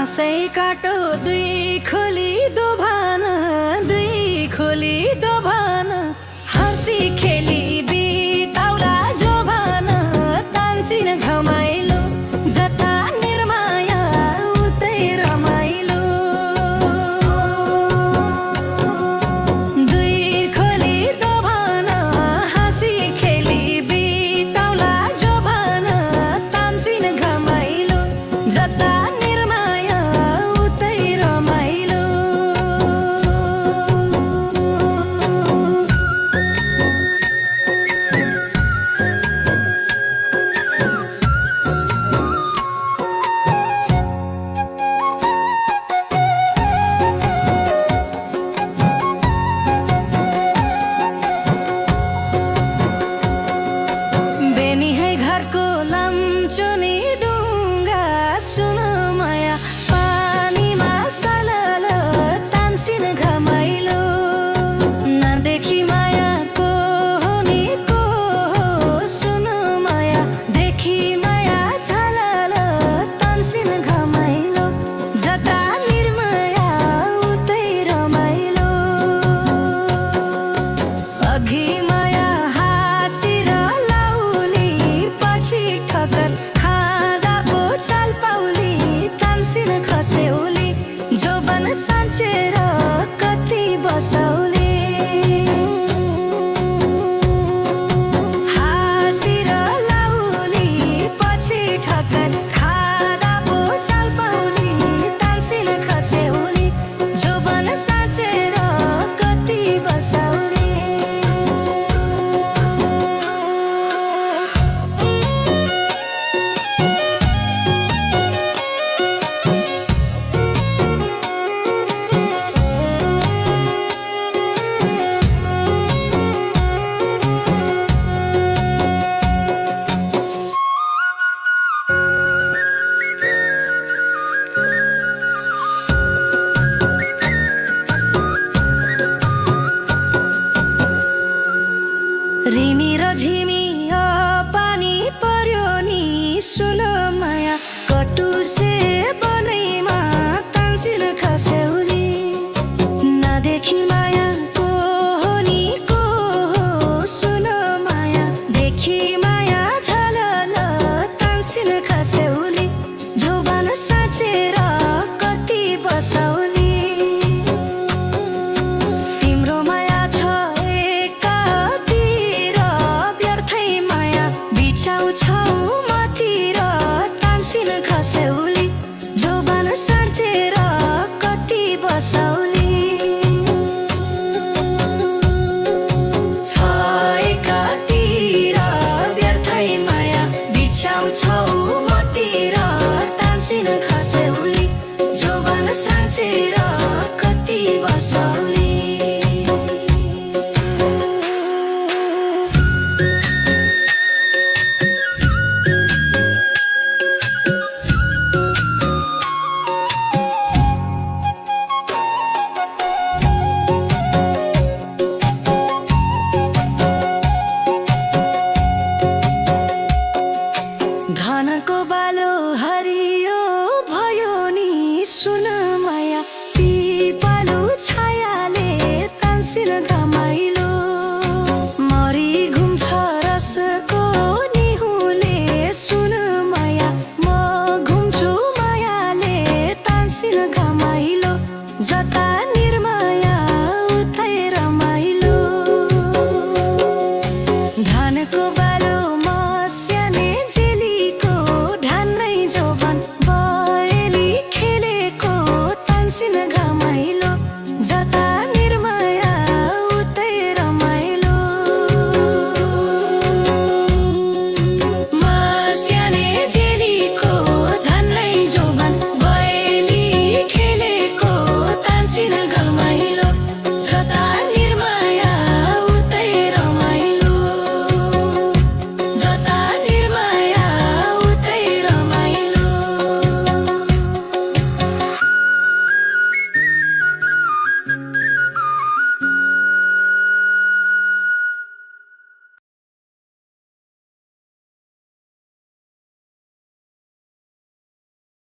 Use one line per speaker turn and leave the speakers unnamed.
हाँसै काटो दुई खोली दोभान, दुई खोली दोभान, हाँसी खेली बिताउला जोभान, तान्सिन घमाइलो जता निर्माया उतै रमाइलो। दुई खोली दोभान, हाँसी खेली बिताउला जोभान, तान्सिन घमाइलो जता निर्माया उतै रमाइलो। बेनी है घरको लम्चुनी डुङ्गा, सुन माया पानीमा सलल तान्सिन घमाइलो। नदेखि माया को हो नि को हो, सुन माया देखि माया झलल तान्सिन घमाइलो जता निर्माया उतै रमाइलो। अघि माया हाँसेर लाउली, पछि ठगर खाँदा पो चाल पाउली, तान्सिन खस्यौली जोबन साँचेर कति बसौली। हाँसेर लाउली, पछि ठगर खाँदा पो चाल पाउली, तान्सिन खस्यौली जोबन साँचेर कति बसौली। रिनी र झिमी पानी पर्यो नि, सुन माया कटुसे बनैमा तान्सिन खस्यौली। नदेखि माया को हो नि को हो, सुन माया देखि माया झलल तान्सिन खस्यौली जोबन साँचेर कति बसौली। तिम्रो माया छ एकातिर, व्यर्थै माया बिछाउँछौ मतिर, तान्सिन खस्यौली जोबन साँचेर कति बसौली। छ एकातिर, व्यर्थै माया बिछाउँछौ मतिर, तान्सिन खस्यौली जोबन साँचेर कति बसौली। धानको बालो हरियो भयो नि, सुन माया पिपालु छायाले तान्सिन घमाइलो।